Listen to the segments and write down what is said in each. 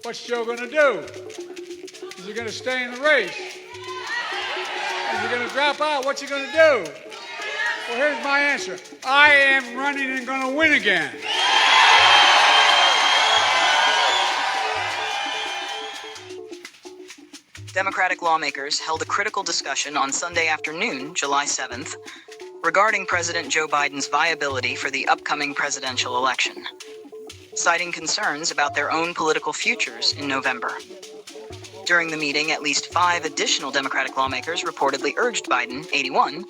What's Joe going to do? Is he going to stay in the race? Is he going to drop out? What's he going to do? Well, here's my answer. I am running and going to win again. Democratic lawmakers held a critical discussion on Sunday afternoon, July 7th, regarding President Joe Biden's viability for the upcoming presidential election, citing concerns about their own political futures in November. During the meeting, at least 5 additional Democratic lawmakers reportedly urged Biden, 81,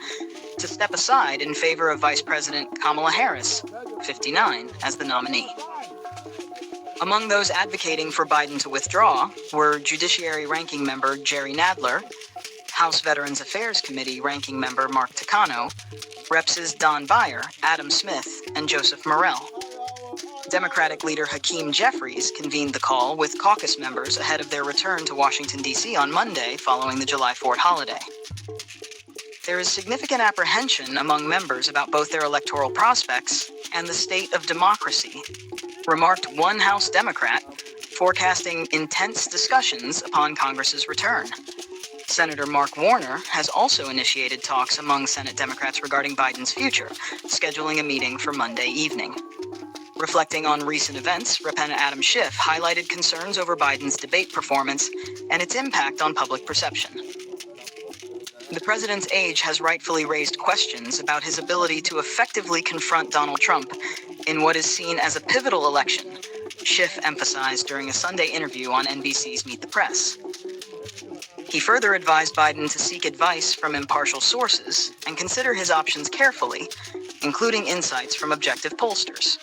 to step aside in favor of Vice President Kamala Harris, 59, as the nominee. Among those advocating for Biden to withdraw were Judiciary Ranking Member Jerry Nadler, House Veterans Affairs Committee Ranking Member Mark Takano, Reps. Don Beyer, Adam Smith, and Joseph Morell. Democratic leader Hakeem Jeffries convened the call with caucus members ahead of their return to Washington, D.C. on Monday following the July 4th holiday. There is significant apprehension among members about both their electoral prospects and the state of democracy, remarked one House Democrat, forecasting intense discussions upon Congress's return. Senator Mark Warner has also initiated talks among Senate Democrats regarding Biden's future, scheduling a meeting for Monday evening. Reflecting on recent events, Rep. Adam Schiff highlighted concerns over Biden's debate performance and its impact on public perception. The president's age has rightfully raised questions about his ability to effectively confront Donald Trump in what is seen as a pivotal election, Schiff emphasized during a Sunday interview on NBC's Meet the Press. He further advised Biden to seek advice from impartial sources and consider his options carefully, including insights from objective pollsters.